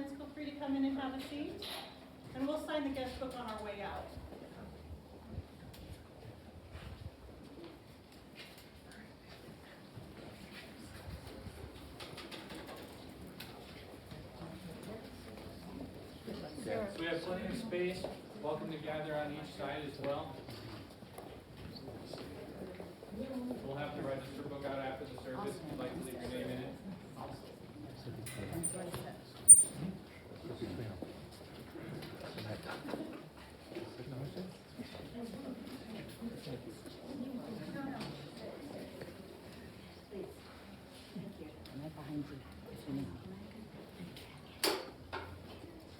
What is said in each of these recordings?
friends, feel free to come in and have a seat. And we'll sign the guest book on our way out. So we have plenty of space. Welcome to gather on each side as well. We'll have the register book out after the service if you'd like to leave your name in it.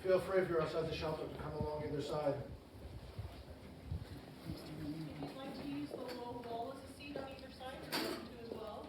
Feel free if you're outside the shelter to come along either side. If you'd like to use the low wall as a seat on either side, you're welcome to as well.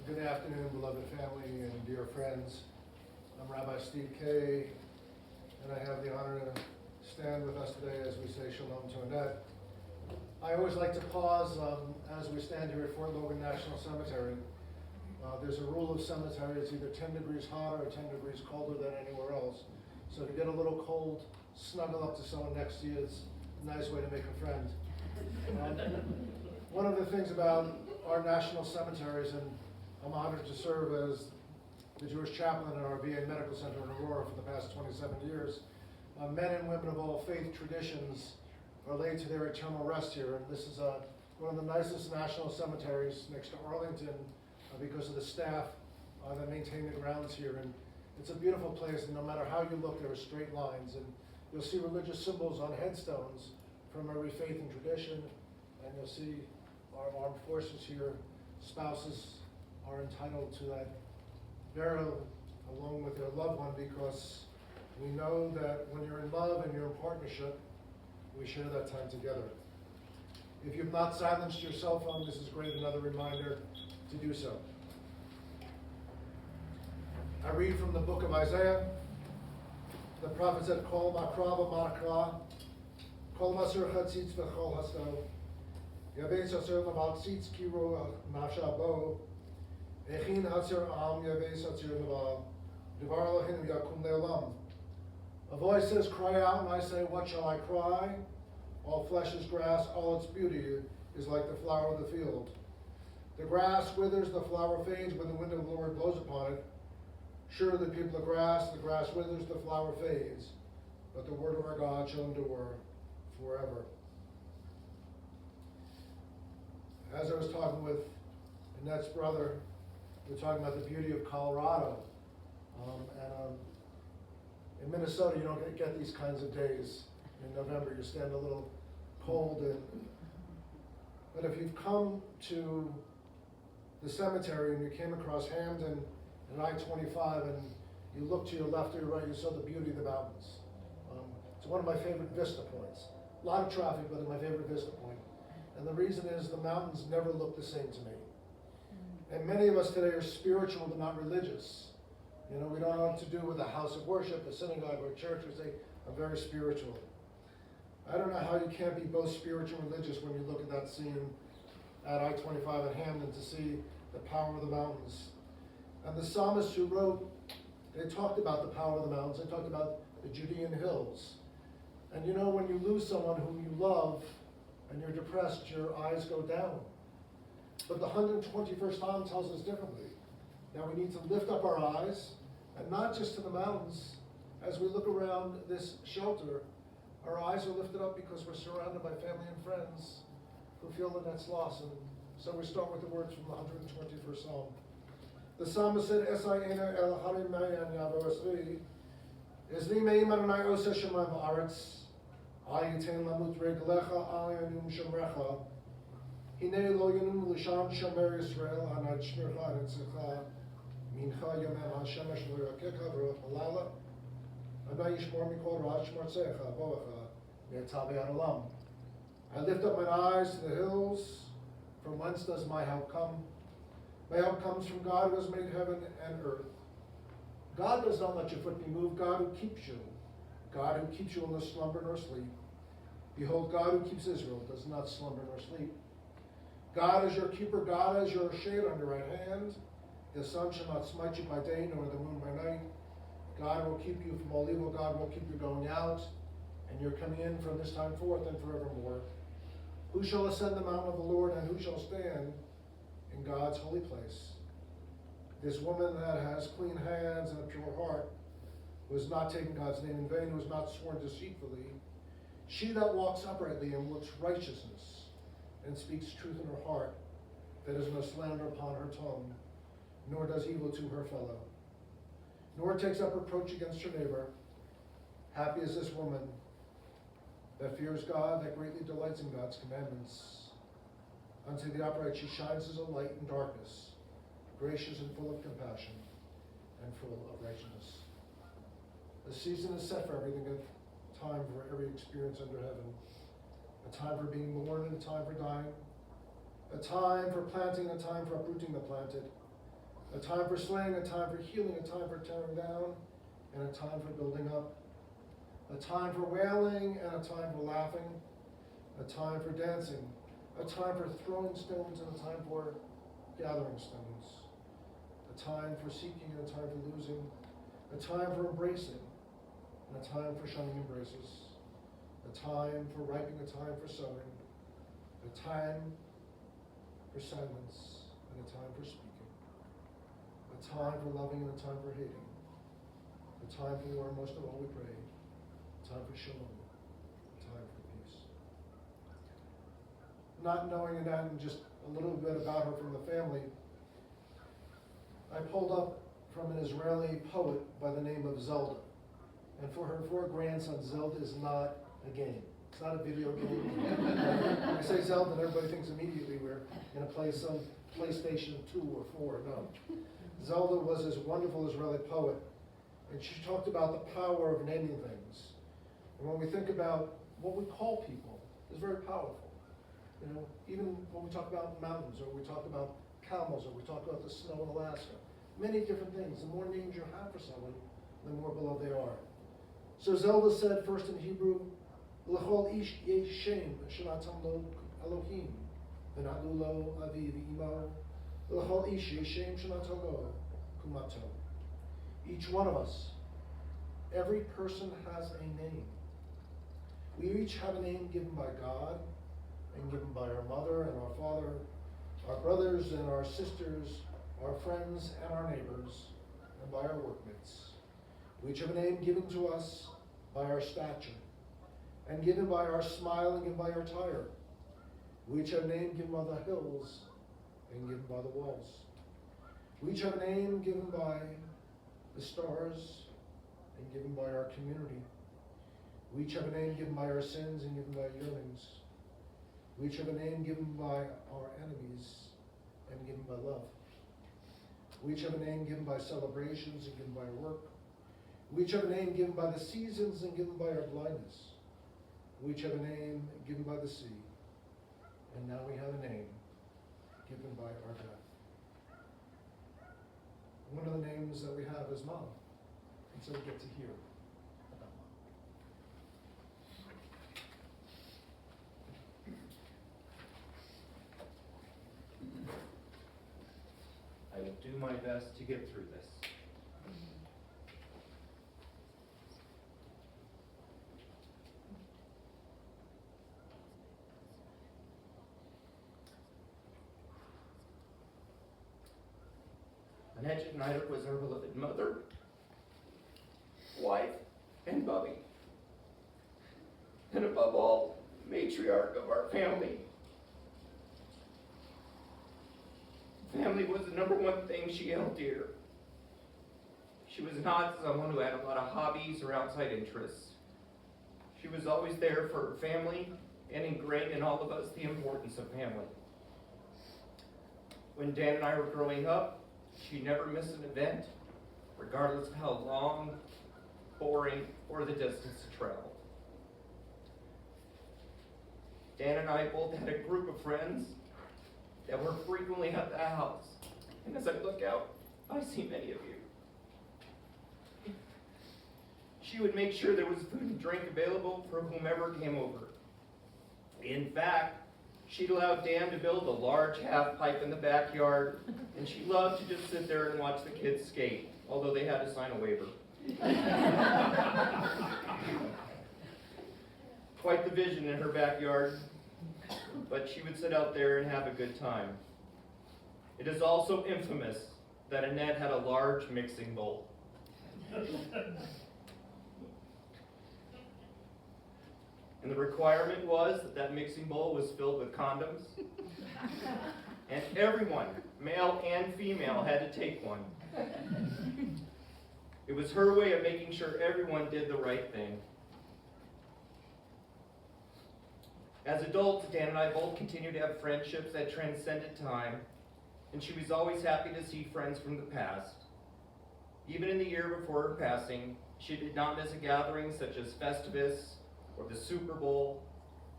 Good afternoon, beloved family and dear friends. I'm Rabbi Steve Kay, and I have the honor to stand with us today as we say shalom to Annette. I always like to pause as we stand here at Fort Logan National Cemetery. There's a rule of cemetery, it's either 10 degrees hotter or 10 degrees colder than anywhere else. So to get a little cold, snuggle up to someone next to you is a nice way to make a friend. One of the things about our national cemeteries, and I'm honored to serve as the Jewish chaplain at our VA Medical Center in Aurora for the past 27 years. Men and women of all faith traditions are laid to their eternal rest here, and this is one of the nicest national cemeteries next to Arlington because of the staff that maintain the grounds here. And it's a beautiful place, and no matter how you look, there are straight lines, and you'll see religious symbols on headstones from every faith and tradition, and you'll see our armed forces here, spouses are entitled to that burial along with their loved one, because we know that when you're in love and you're in partnership, we share that time together. If you've not silenced your cell phone, this is great, another reminder to do so. I read from the book of Isaiah. The prophet said, Kol makra v'makra, Kol masur chatzitz v'chol hasto, Yabeis asur l'maltzitz kiro nafsha bo, Echin Hatzir Am Yaveis Hatzir Naval, Devar Elohim Yakum Le'olam. A voice says, cry out, and I say, what shall I cry? All flesh is grass, all its beauty is like the flower of the field. The grass withers, the flower fades when the wind of the Lord blows upon it. Sure, the people of grass, the grass withers, the flower fades, but the word of our God shall endure forever. As I was talking with Annette's brother, we're talking about the beauty of Colorado. In Minnesota, you don't get these kinds of days. In November, you stand a little cold. But if you've come to the cemetery and you came across Hamden and I-25 and you look to your left or your right, you saw the beauty of the mountains. It's one of my favorite vista points. A lot of traffic, but it's my favorite vista point. And the reason is the mountains never look the same to me. And many of us today are spiritual but not religious. You know, we don't know what to do with a house of worship, a synagogue, or a church. We say, I'm very spiritual. I don't know how you can't be both spiritual and religious when you look at that scene at I-25 at Hamden to see the power of the mountains. And the psalmists who wrote, they talked about the power of the mountains. They talked about the Judean hills. And you know, when you lose someone whom you love and you're depressed, your eyes go down. But the 121st Psalm tells us differently. Now we need to lift up our eyes, and not just to the mountains. As we look around this shelter, our eyes are lifted up because we're surrounded by family and friends who feel the next loss. And so we start with the words from the 121st Psalm. The psalmist said, Esayena el harim mayan yavo esri, Esri meim Adonai oseh shemayim haaretz, al yitain lamut reglecha al yanum shemrecha, Hine lo yanum l'sham shomer Yisrael, anad shmircha netzecha, mincha yomem ha-shemesh lo yakeka v'roch halala, Adonai yishmor mikol ra shmor tzecha boacha, me'etav yad olam. I lift up mine eyes to the hills, from whence does my help come? My help comes from God who has made heaven and earth. God does not let your foot be moved, God who keeps you. God who keeps you will not slumber nor sleep. Behold, God who keeps Israel does not slumber nor sleep. God is your keeper, God is your shade on your right hand. The sun shall not smite you by day, nor the moon by night. God will keep you from all evil, God will keep you going out, and you're coming in from this time forth and forevermore. Who shall ascend the mountain of the Lord, and who shall stand in God's holy place? This woman that has clean hands and a pure heart, who has not taken God's name in vain, who has not sworn deceitfully, she that walks uprightly and works righteousness, and speaks truth in her heart, that is no slander upon her tongue, nor does evil to her fellow, nor takes up reproach against her neighbor. Happy is this woman that fears God, that greatly delights in God's commandments. Unto the upright she shines as a light in darkness, gracious and full of compassion, and full of righteousness. The season is set for everything, a time for every experience under heaven. A time for being born and a time for dying. A time for planting, a time for uprooting the planted. A time for slaying, a time for healing, a time for tearing down, and a time for building up. A time for wailing and a time for laughing. A time for dancing, a time for throwing stones and a time for gathering stones. A time for seeking and a time for losing. A time for embracing and a time for shunning embraces. A time for ripening, a time for sowing. A time for silence and a time for speaking. A time for loving and a time for hating. A time for war, most of all we pray. A time for shalom. A time for peace. Not knowing Annette and just a little bit about her from the family, I pulled up from an Israeli poet by the name of Zelda. And for her 4 grandsons, Zelda is not a game. It's not a video game. When I say Zelda, everybody thinks immediately we're going to play some PlayStation 2 or 4. No. Zelda was this wonderful Israeli poet, and she talked about the power of naming things. And when we think about what we call people, it's very powerful. You know, even when we talk about mountains, or we talk about camels, or we talk about the snow in Alaska, many different things. The more names you have for someone, the more beloved they are. So Zelda said first in Hebrew, L'chol ish yesh shem shenatam lo Elohim, v'na'lu lo avi v'imo, L'chol ish yesh shem shenatam lo kumato. Each one of us, every person has a name. We each have a name given by God, and given by our mother and our father, our brothers and our sisters, our friends and our neighbors, and by our workmates. We each have a name given to us by our stature, and given by our smile, and given by our attire. We each have a name given by the hills, and given by the walls. We each have a name given by the stars, and given by our community. We each have a name given by our sins, and given by our yearnings. We each have a name given by our enemies and given by love. We each have a name given by celebrations and given by our work. We each have a name given by the seasons and given by our blindness. We each have a name given by the sea. And now we have a name given by our death. One of the names that we have is Mom. And so we get to hear about Mom. I will do my best to get through this. Annette Schneider was our beloved mother, wife, and Bubby. And above all, matriarch of our family. Family was the number one thing she held dear. She was not someone who had a lot of hobbies or outside interests. She was always there for her family and ingrained in all of us the importance of family. When Dan and I were growing up, she never missed an event, regardless of how long, boring, or the distance to travel. Dan and I both had a group of friends that were frequently at the house. And as I look out, I see many of you. She would make sure there was food and drink available for whomever came over. In fact, she'd allow Dan to build a large half pipe in the backyard, and she loved to just sit there and watch the kids skate, although they had to sign a waiver. Quite the vision in her backyard, but she would sit out there and have a good time. It is also infamous that Annette had a large mixing bowl. And the requirement was that that mixing bowl was filled with condoms. And everyone, male and female, had to take one. It was her way of making sure everyone did the right thing. As adults, Dan and I both continued to have friendships that transcended time, and she was always happy to see friends from the past. Even in the year before her passing, she did not miss a gathering such as Festivus or the Super Bowl,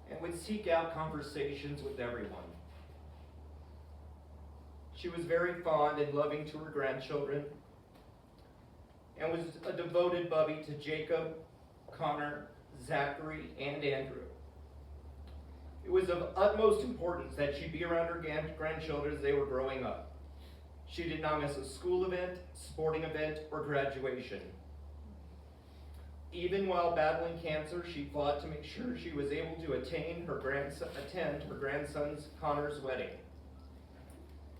and would seek out conversations with everyone. She was very fond and loving to her grandchildren, and was a devoted bubby to Jacob, Connor, Zachary, and Andrew. It was of utmost importance that she be around her grandchildren as they were growing up. She did not miss a school event, sporting event, or graduation. Even while battling cancer, she fought to make sure she was able to attend her grandson's Connor's wedding.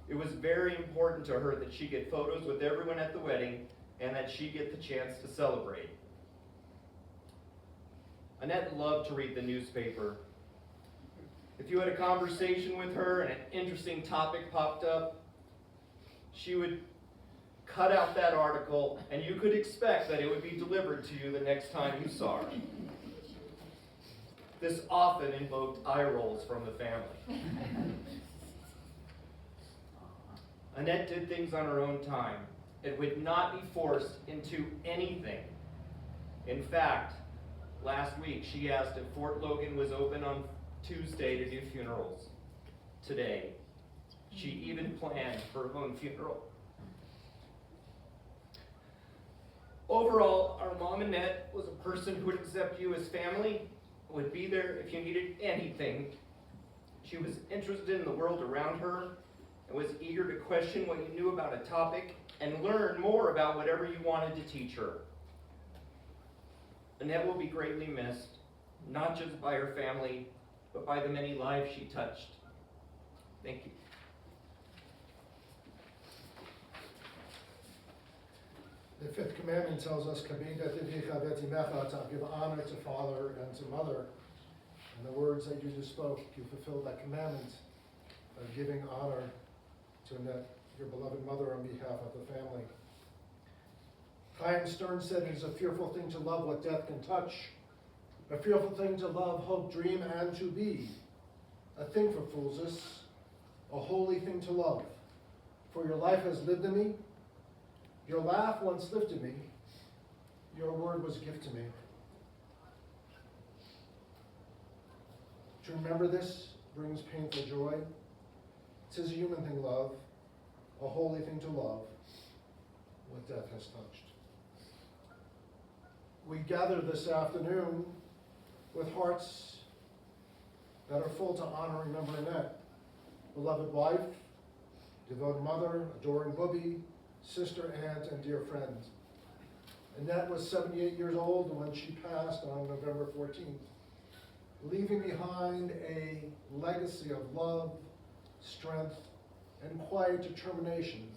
It was very important to her that she get photos with everyone at the wedding and that she get the chance to celebrate. Annette loved to read the newspaper. If you had a conversation with her and an interesting topic popped up, she would cut out that article, and you could expect that it would be delivered to you the next time you saw her. This often invoked eye rolls from the family. Annette did things on her own time and would not be forced into anything. In fact, last week she asked if Fort Logan was open on Tuesday to do funerals. Today, she even planned her own funeral. Overall, our mom, Annette, was a person who would accept you as family, would be there if you needed anything. She was interested in the world around her and was eager to question what you knew about a topic and learn more about whatever you wanted to teach her. Annette will be greatly missed, not just by her family, but by the many lives she touched. Thank you. The fifth commandment tells us, give honor to father and to mother. And the words that you just spoke, you fulfilled that commandment of giving honor to Annette, your beloved mother, on behalf of the family. Chaim Stern said, it is a fearful thing to love what death can touch, a fearful thing to love, hope, dream, and to be. A thing for fools is a holy thing to love. For your life has lived in me, your laugh once lifted me, your word was a gift to me. To remember this brings painful joy. 'Tis a human thing, love, a holy thing to love, what death has touched. We gather this afternoon with hearts that are full to honor and remember Annette, beloved wife, devoted mother, adoring booby, sister, aunt, and dear friend. Annette was 78 years old when she passed on November 14th, leaving behind a legacy of love, strength, and quiet determination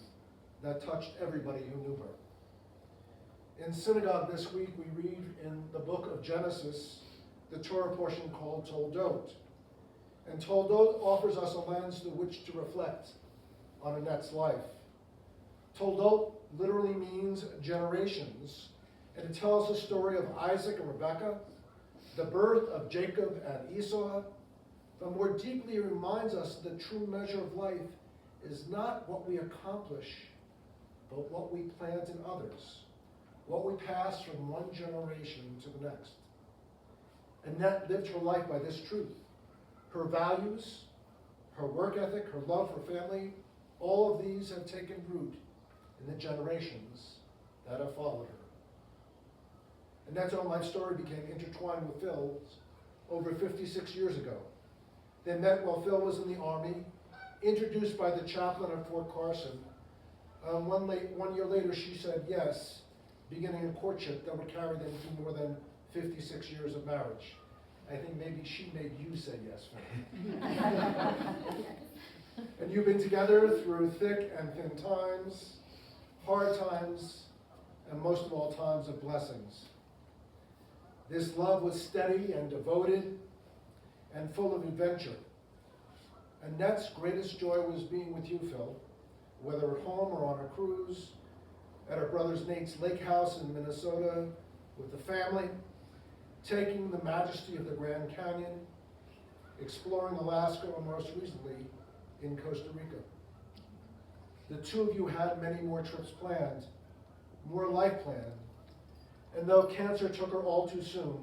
that touched everybody who knew her. In synagogue this week, we read in the book of Genesis, the Torah portion called Toldot. And Toldot offers us a lens through which to reflect on Annette's life. Toldot literally means generations, and it tells the story of Isaac and Rebekah, the birth of Jacob and Esau, but more deeply it reminds us the true measure of life is not what we accomplish, but what we plant in others, what we pass from one generation to the next. Annette lived her life by this truth. Her values, her work ethic, her love for family, all of these have taken root in the generations that have followed her. Annette's own life story became intertwined with Phil's over 56 years ago. They met while Phil was in the Army, introduced by the chaplain at Fort Carson. One year later, she said yes, beginning a courtship that would carry them to more than 56 years of marriage. I think maybe she made you say yes, Phil. And you've been together through thick and thin times, hard times, and most of all, times of blessings. This love was steady and devoted and full of adventure. Annette's greatest joy was being with you, Phil, whether at home or on a cruise, at her brother Nate's lake house in Minnesota with the family, taking the majesty of the Grand Canyon, exploring Alaska, and most recently in Costa Rica. The two of you had many more trips planned, more life planned, and though cancer took her all too soon,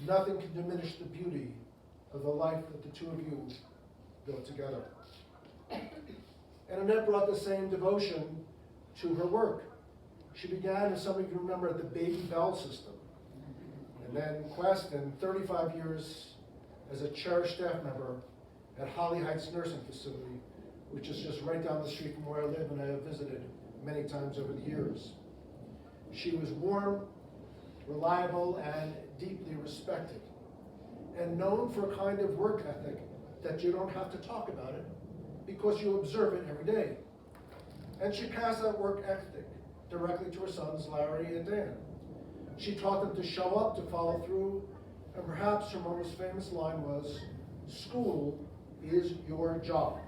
nothing can diminish the beauty of the life that the two of you built together. And Annette brought the same devotion to her work. She began, as some of you remember, at the Baby Bell system, and then Quest, and 35 years as a cherished staff member at Holly Heights Nursing Facility, which is just right down the street from where I live and I have visited many times over the years. She was warm, reliable, and deeply respected, and known for a kind of work ethic that you don't have to talk about it because you observe it every day. And she passed that work ethic directly to her sons, Larry and Dan. She taught them to show up, to follow through, and perhaps her most famous line was, "School is your job."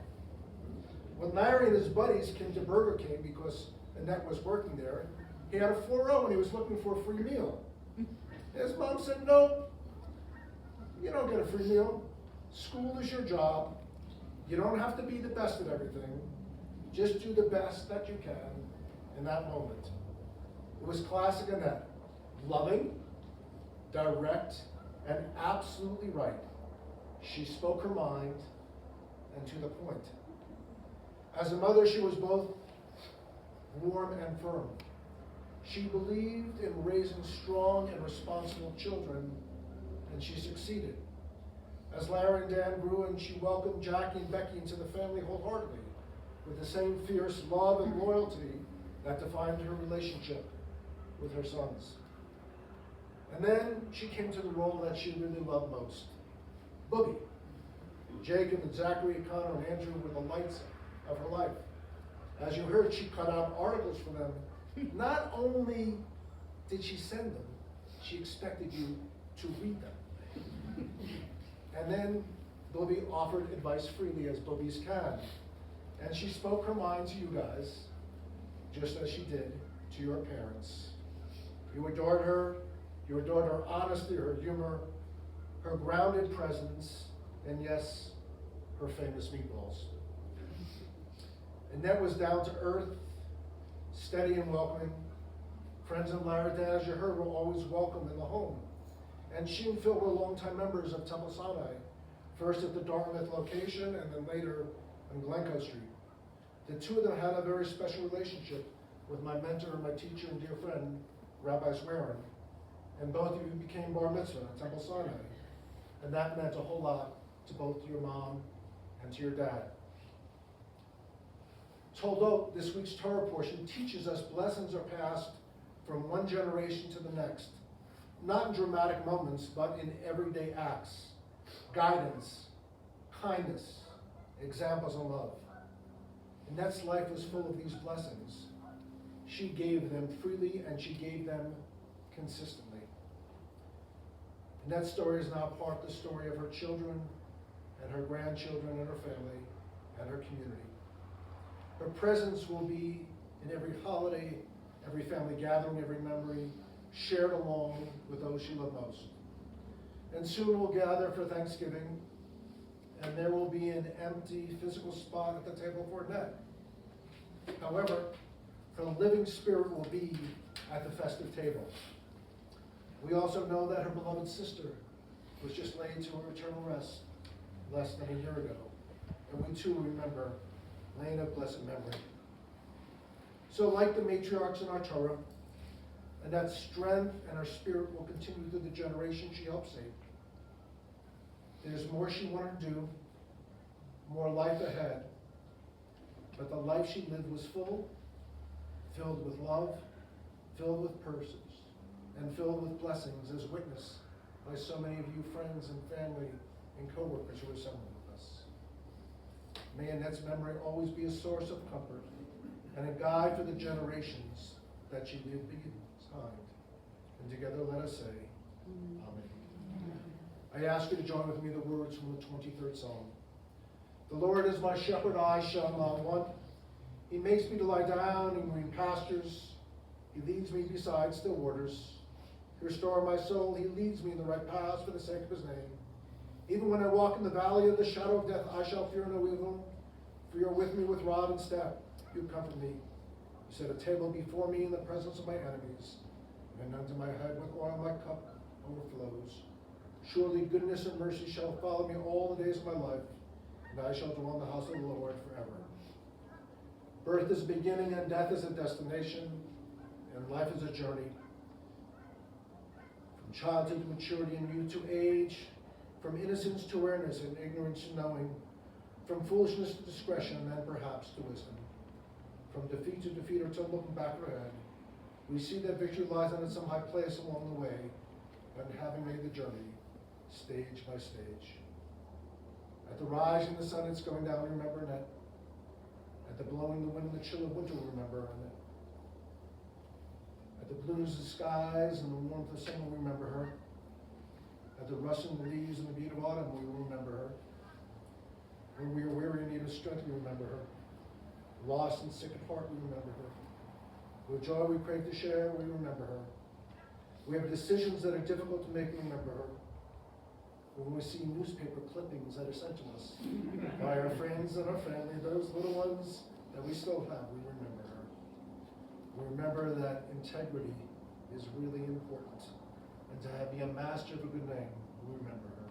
When Larry and his buddies came to Burger King because Annette was working there, he had a 4.0 and he was looking for a free meal. His mom said, "No, you don't get a free meal. School is your job. You don't have to be the best at everything. Just do the best that you can in that moment." It was classic Annette. Loving, direct, and absolutely right. She spoke her mind, and to the point. As a mother, she was both warm and firm. She believed in raising strong and responsible children, and she succeeded. As Larry and Dan grew, and she welcomed Jackie and Becky into the family wholeheartedly, with the same fierce love and loyalty that defined her relationship with her sons. And then she came to the role that she really loved most, Boogie. Jacob and Zachary, Connor, and Andrew were the lights of her life. As you heard, she cut out articles for them. Not only did she send them, she expected you to read them. And then Boogie offered advice freely, as Boogies can. And she spoke her mind to you guys, just as she did to your parents. You adored her. You adored her honesty, her humor, her grounded presence, and yes, her famous meatballs. Annette was down to earth, steady and welcoming. Friends in Lauderdale, as you heard, were always welcome in the home. And she and Phil were longtime members of Temple Sinai, first at the Dartmouth location and then later on Glencoe Street. The two of them had a very special relationship with my mentor, my teacher, and dear friend, Rabbi Swearin. And both of you became bar mitzvah at Temple Sinai. And that meant a whole lot to both your mom and to your dad. Toldot, this week's Torah portion, teaches us blessings are passed from one generation to the next, not in dramatic moments, but in everyday acts, guidance, kindness, examples of love. Annette's life was full of these blessings. She gave them freely and she gave them consistently. Annette's story is now part of the story of her children and her grandchildren and her family and her community. Her presence will be in every holiday, every family gathering, every memory, shared along with those she loved most. And soon we'll gather for Thanksgiving, and there will be an empty physical spot at the table for Annette. However, her living spirit will be at the festive table. We also know that her beloved sister was just laid to her eternal rest less than a year ago. And we too remember Lane of blessed memory. So like the matriarchs in our Torah, Annette's strength and her spirit will continue through the generation she helped save. There's more she wanted to do, more life ahead, but the life she lived was full, filled with love, filled with purposes, and filled with blessings, as witnessed by so many of you friends and family and co-workers who are assembled with us. May Annette's memory always be a source of comfort and a guide for the generations that she lived behind. And together let us say, Amen. I ask you to join with me the words from the 23rd Psalm. The Lord is my shepherd, I shall not want. He makes me to lie down in green pastures. He leads me beside still waters. To restore my soul, he leads me in the right paths for the sake of his name. Even when I walk in the valley of the shadow of death, I shall fear no evil, for you are with me with rod and staff. You comfort me. You set a table before me in the presence of my enemies, and unto my head with oil my cup overflows. Surely goodness and mercy shall follow me all the days of my life, and I shall dwell in the house of the Lord forever. Birth is a beginning and death is a destination, and life is a journey. From childhood to maturity and youth to age, from innocence to awareness and ignorance to knowing, from foolishness to discretion and perhaps to wisdom. From defeat to defeat or to looking back or ahead, we see that victory lies on some high place along the way, when having made the journey, stage by stage. At the rising of the sun, it's going down, remember Annette. At the blowing of the wind and the chill of winter, remember Annette. At the blues of the skies and the warmth of summer, remember her. At the rustling of the leaves and the beat of autumn, we will remember her. When we are weary and need of strength, we remember her. Lost and sick at heart, we remember her. With joy we crave to share, we remember her. We have decisions that are difficult to make, we remember her. When we see newspaper clippings that are sent to us by our friends and our family, those little ones that we still have, we remember her. We remember that integrity is really important. And to be a master of a good name, we remember her.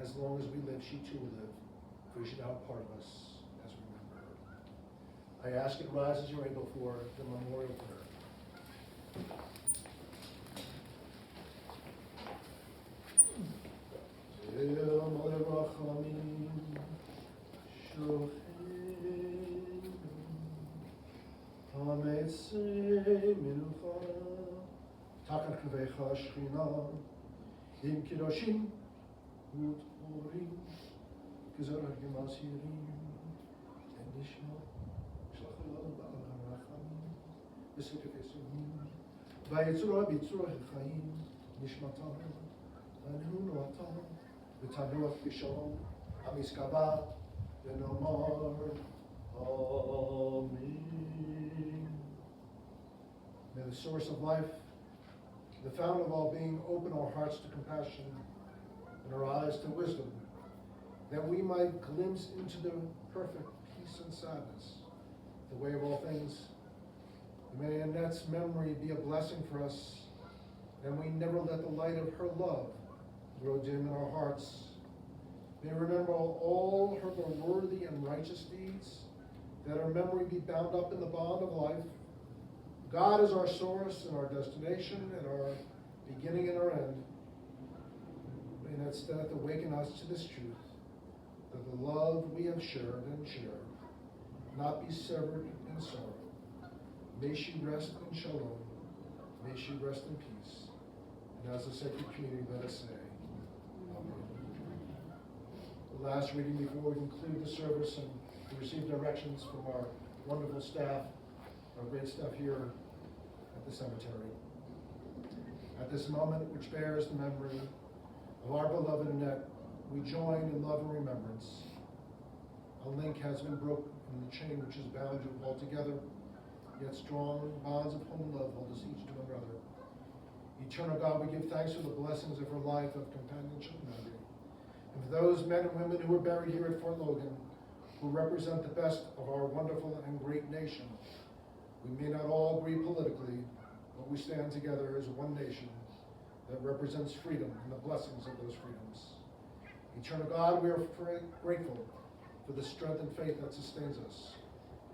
As long as we live, she too will live. For she now part of us as we remember her. I ask you to rise as you're able for the memorial prayer. Takach kvecha shchina, im kidoshim ut orim, kizorah gemasirim, and nishma, shlachol ba'al harachamim, v'sekefesuhim, v'yitzura b'itzura hechayim, nishmatam, v'anhu noatam, v'tanuach b'shalom, hamiskaba, v'nomar, Amen. May the source of life, the fount of all being, open our hearts to compassion and our eyes to wisdom, that we might glimpse into the perfect peace and sadness, the way of all things. May Annette's memory be a blessing for us, and we never let the light of her love grow dim in our hearts. May we remember all her worthy and righteous deeds, that our memory be bound up in the bond of life. God is our source and our destination and our beginning and our end. May that death awaken us to this truth, that the love we have shared and share not be severed in sorrow. May she rest in shalom. May she rest in peace. And as a sacred community, let us say, Amen. The last reading before we conclude the service, and we receive directions from our wonderful staff, our great staff here at the cemetery. At this moment, which bears the memory of our beloved Annette, we join in love and remembrance. A link has been broken in the chain which has bound you all together, yet strong bonds of home and love hold us each to another. Eternal God, we give thanks for the blessings of her life of companionship and memory. And for those men and women who are buried here at Fort Logan, who represent the best of our wonderful and great nation. We may not all agree politically, but we stand together as one nation that represents freedom and the blessings of those freedoms. Eternal God, we are grateful for the strength and faith that sustains us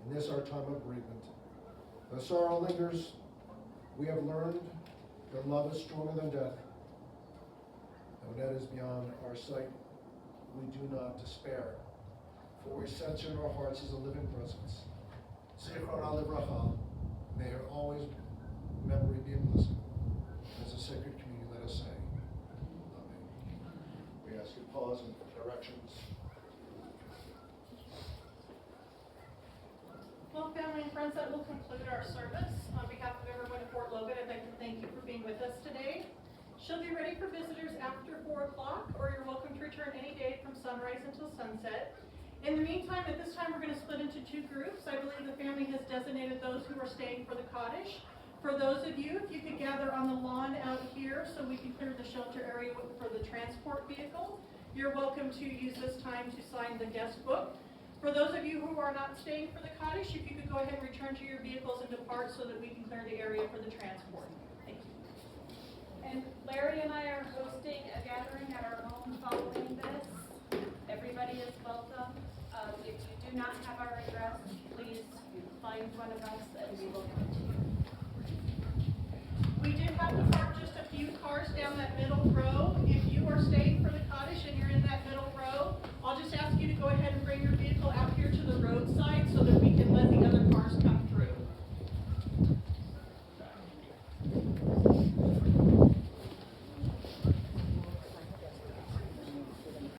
in this our time of bereavement. Though sorrow lingers, we have learned that love is stronger than death. Though that is beyond our sight, we do not despair, for we sense in our hearts as a living presence. Zichron Livracha, may her always memory be a blessing. As a sacred communion, let us say, Amen. We ask you to pause and directions. Well, family and friends, that will conclude our service. On behalf of everyone at Fort Logan, I'd like to thank you for being with us today. She'll be ready for visitors after 4 o'clock, or you're welcome to return any day from sunrise until sunset. In the meantime, at this time, we're going to split into 2 groups. I believe the family has designated those who are staying for the cottage. For those of you, if you could gather on the lawn out here so we can clear the shelter area for the transport vehicle, you're welcome to use this time to sign the guest book. For those of you who are not staying for the cottage, if you could go ahead and return to your vehicles and depart so that we can clear the area for the transport. Thank you. And Larry and I are hosting a gathering at our home following this. Everybody is welcome. If you do not have our address, please find one of us and we will give it to you. We did have to park just a few cars down that middle row. If you are staying for the cottage and you're in that middle row, I'll just ask you to go ahead and bring your vehicle out here to the roadside so that we can let the other cars come